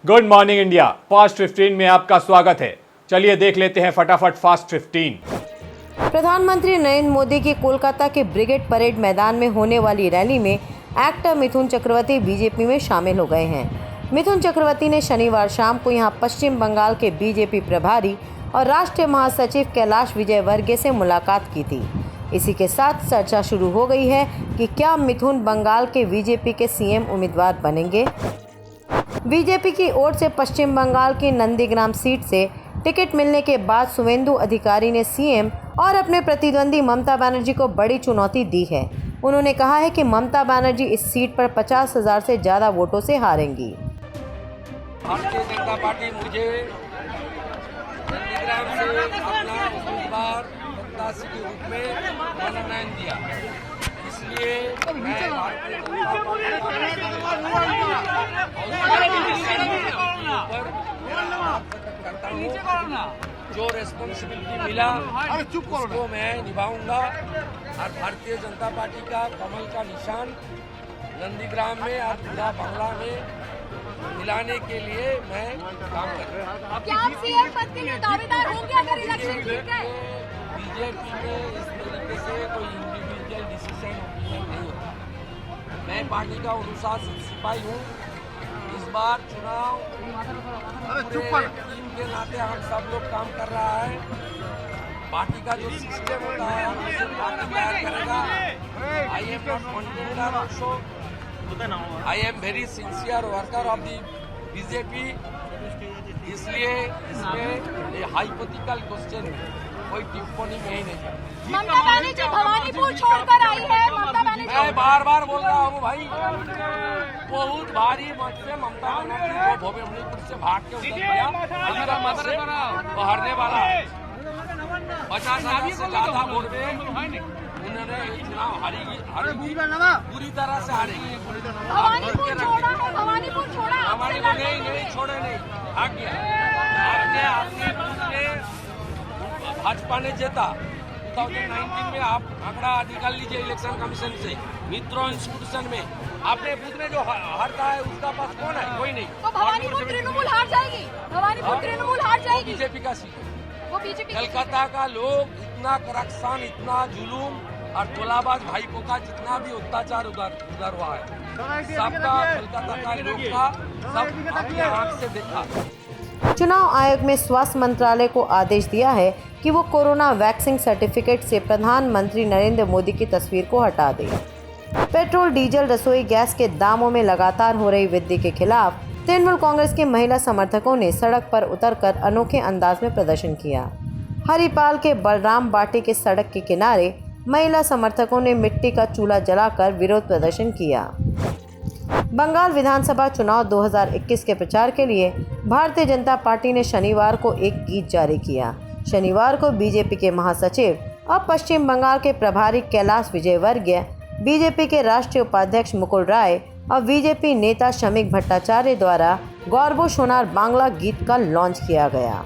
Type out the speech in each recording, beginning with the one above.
Good morning India fast 15 में आपका स्वागत है। चलिए देख लेते हैं फटाफट फास्ट 15। प्रधानमंत्री नरेंद्र मोदी की कोलकाता के ब्रिगेड परेड मैदान में होने वाली रैली में एक्टर मिथुन चक्रवर्ती बीजेपी में शामिल हो गए हैं। मिथुन चक्रवर्ती ने शनिवार शाम को यहां पश्चिम बंगाल के बीजेपी प्रभारी और राष्ट्रीय महासचिव कैलाश विजयवर्गीय से मुलाकात की थी। इसी के साथ चर्चा शुरू हो गई है कि क्या मिथुन बंगाल के बीजेपी के सीएम उम्मीदवार बनेंगे। बीजेपी की ओर से पश्चिम बंगाल की नंदीग्राम सीट से टिकट मिलने के बाद शुवेंदु अधिकारी ने सीएम और अपने प्रतिद्वंदी ममता बनर्जी को बड़ी चुनौती दी है। उन्होंने कहा है कि ममता बनर्जी इस सीट पर 50,000 से ज़्यादा वोटों से हारेंगी। भारतीय जनता पार्टी मुझे नंदीग्राम से अपना उम्मीदवार प्रत्याशी के रूप में मनोनयन दिया, इसलिए मैं भारतीय जनता पार्टी जो रेस्पॉन्सिबिलिटी मिला उसको मैं निभाऊंगा और भारतीय जनता पार्टी का कमल का निशान नंदीग्राम में और पूरा बांग्ला में मिलाने के लिए मैं काम कर रहा हूँ। क्या आप सीएम पद के लिए दावेदार होंगे अगर इलेक्शन जीत गए? बीजेपी में इस तरीके से कोई इंडिविजुअल डिसीजन नहीं होता। मैं पार्टी का अनुशासित सिपाही हूँ। इस बार चुनाव पूरे टीम के नाते हम सब लोग काम कर रहा है। पार्टी का जो सिस्टम होता है उसे पार्टी तैयार करेगा। I am not confident also. I am very sincere worker of the BJP. इसलिए इसमें हाइपोथेटिकल क्वेश्चन कोई टिप्पणी में ही नहीं। ममता बनर्जी भवानीपुर छोड़कर आई है। ममता बनर्जी मैं बार बार बोल रहा हूँ भाई, बहुत भारी मत से ममता बनर्जी को भवानीपुर से भाग के उतर गया। अलीगढ़ मत से वो हारने वाला है। 50,000 से ज्यादा वोट में उन्होंने चुनाव हारेगी, पूरी तरह से हारेगी। भवानीपुर छोड़ा है, भवानीपुर छोड़ा। भवानीपुर नहीं छोड़े नहीं, भाग गया। आपने भाजपा ने जीता 2019 में। आप आंकड़ा निकाल लीजिए इलेक्शन कमीशन से, मित्रों इंस्टीट्यूशन में आपने बूथ में जो हारता है उसका पास कौन है? कोई नहीं। तो भवानीपुर तृणमूल हार जाएगी। भवानीपुर तृणमूल हार जाएगी। बीजेपी का सीट, वो बीजेपी। कलकत्ता का लोग इतना करप्शन, इतना जुलूम और तोलाबाज भाईपों का जितना भी अत्याचार उधर हुआ है, सबका कलकत्ता का लोग का सब अपने आंख से देखा। चुनाव आयोग में स्वास्थ्य मंत्रालय को आदेश दिया है कि वो कोरोना वैक्सीन सर्टिफिकेट से प्रधानमंत्री नरेंद्र मोदी की तस्वीर को हटा दे। पेट्रोल, डीजल, रसोई गैस के दामों में लगातार हो रही वृद्धि के खिलाफ तृणमूल कांग्रेस के महिला समर्थकों ने सड़क पर उतरकर अनोखे अंदाज में प्रदर्शन किया। हरिपाल के बलराम बाटी के सड़क के किनारे महिला समर्थकों ने मिट्टी का चूल्हा जलाकर विरोध प्रदर्शन किया। बंगाल विधानसभा चुनाव 2021 के प्रचार के लिए भारतीय जनता पार्टी ने शनिवार को एक गीत जारी किया। शनिवार को बीजेपी के महासचिव और पश्चिम बंगाल के प्रभारी कैलाश विजयवर्गीय, बीजेपी के राष्ट्रीय उपाध्यक्ष मुकुल राय और बीजेपी नेता शमीक भट्टाचार्य द्वारा गौरवो सोनार बांग्ला गीत का लॉन्च किया गया।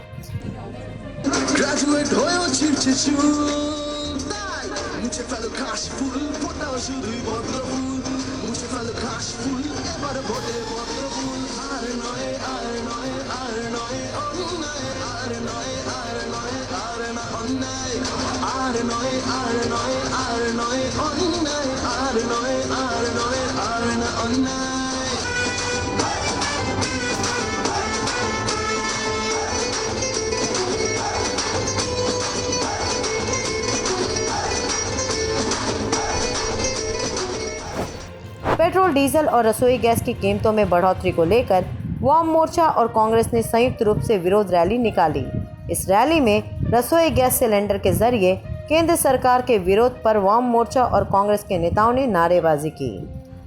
पेट्रोल, डीजल और रसोई गैस की कीमतों में बढ़ोतरी को लेकर वाम मोर्चा और कांग्रेस ने संयुक्त रूप से विरोध रैली निकाली। इस रैली में रसोई गैस सिलेंडर के जरिए केंद्र सरकार के विरोध पर वाम मोर्चा और कांग्रेस के नेताओं ने नारेबाजी की।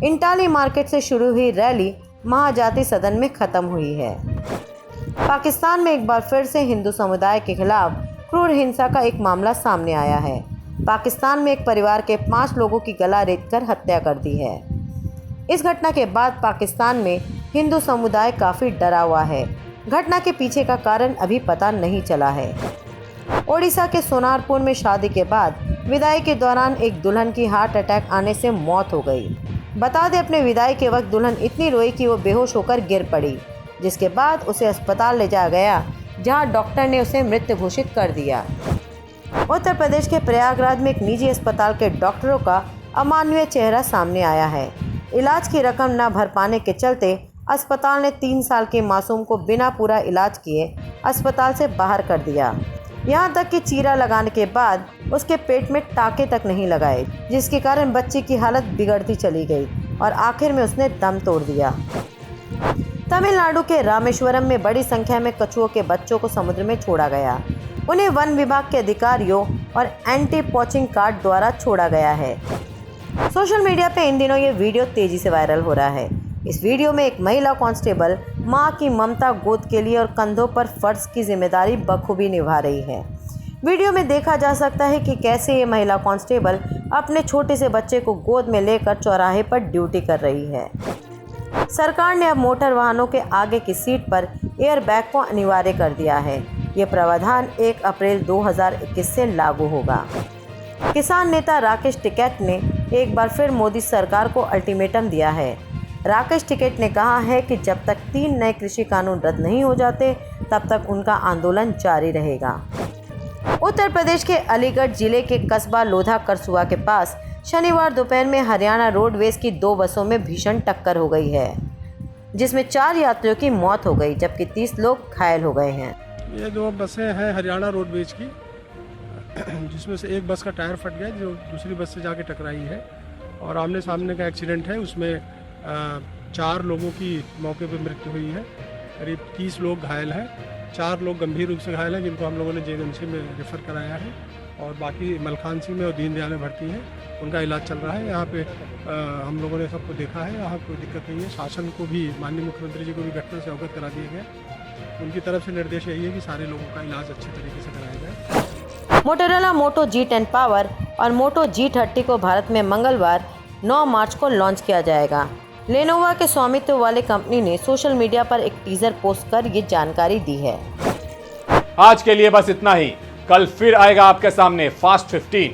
इंटाली मार्केट से शुरू हुई रैली महाजाति सदन में खत्म हुई है। पाकिस्तान में एक बार फिर से हिंदू समुदाय के खिलाफ क्रूर हिंसा का एक मामला सामने आया है। पाकिस्तान में एक परिवार के 5 लोगों की गला रेतकर हत्या कर दी है। इस घटना के बाद पाकिस्तान में हिंदू समुदाय काफ़ी डरा हुआ है। घटना के पीछे का कारण अभी पता नहीं चला है। ओडिशा के सोनारपुर में शादी के बाद विदाई के दौरान एक दुल्हन की हार्ट अटैक आने से मौत हो गई। बता दें, अपने विदाई के वक्त दुल्हन इतनी रोई कि वो बेहोश होकर गिर पड़ी। जिसके बाद उसे अस्पताल ले जाया गया, जहां डॉक्टर ने उसे मृत घोषित कर दिया। उत्तर प्रदेश के प्रयागराज में एक निजी अस्पताल के डॉक्टरों का अमानवीय चेहरा सामने आया है। इलाज की रकम न भर पाने के चलते अस्पताल ने 3 साल के मासूम को बिना पूरा इलाज किए अस्पताल से बाहर कर दिया। यहाँ तक कि चीरा लगाने के बाद उसके पेट में टाँके तक नहीं लगाए, जिसके कारण बच्ची की हालत बिगड़ती चली गई और आखिर में उसने दम तोड़ दिया। तमिलनाडु के रामेश्वरम में बड़ी संख्या में कछुओं के बच्चों को समुद्र में छोड़ा गया। उन्हें वन विभाग के अधिकारियों और एंटी पॉचिंग कार्ड द्वारा छोड़ा गया है। सोशल मीडिया पे इन दिनों ये वीडियो तेजी से वायरल हो रहा है। इस वीडियो में एक महिला कांस्टेबल मां की ममता गोद के लिए और कंधों पर फर्ज की जिम्मेदारी बखूबी निभा रही है। वीडियो में देखा जा सकता है कि कैसे ये महिला कांस्टेबल अपने छोटे से बच्चे को गोद में लेकर चौराहे पर ड्यूटी कर रही है। सरकार ने अब मोटर वाहनों के आगे की सीट पर एयर बैग को अनिवार्य कर दिया है। ये प्रावधान 1 अप्रैल 2021 से लागू होगा। किसान नेता राकेश टिकैत ने एक बार फिर मोदी सरकार को अल्टीमेटम दिया है। राकेश टिकैत ने कहा है कि जब तक 3 नए कृषि कानून रद्द नहीं हो जाते, तब तक उनका आंदोलन जारी रहेगा। उत्तर प्रदेश के अलीगढ़ जिले के कस्बा लोधा करसुआ के पास शनिवार दोपहर में हरियाणा रोडवेज की 2 बसों में भीषण टक्कर हो गई है, जिसमें 4 यात्रियों की मौत हो गई जबकि 30 लोग घायल हो गए हैं। ये 2 बसें हैं हरियाणा रोडवेज की, जिसमें से एक बस का टायर फट गया जो दूसरी बस से जाके टकराई है और आमने सामने का एक्सीडेंट है। उसमें 4 लोगों की मौके पर मृत्यु हुई है, करीब 30 लोग घायल हैं। 4 लोग गंभीर रूप से घायल हैं, जिनको हम लोगों ने जेएमसी में रेफ़र कराया है और बाकी मलखानसी में और दीनदयाल में भर्ती हैं। उनका इलाज चल रहा है। यहाँ पे हम लोगों ने सबको देखा है, यहाँ कोई दिक्कत नहीं है। शासन को भी, माननीय मुख्यमंत्री जी को भी घटना से अवगत करा दिया गया। उनकी तरफ से निर्देश यही है कि सारे लोगों का इलाज अच्छे तरीके से कराया जाए। मोटोरोला मोटो G10 पावर और मोटो G30 को भारत में मंगलवार 9 मार्च को लॉन्च किया जाएगा। लेनोवा के स्वामित्व वाले कंपनी ने सोशल मीडिया पर एक टीजर पोस्ट कर ये जानकारी दी है। आज के लिए बस इतना ही। कल फिर आएगा आपके सामने फास्ट 15।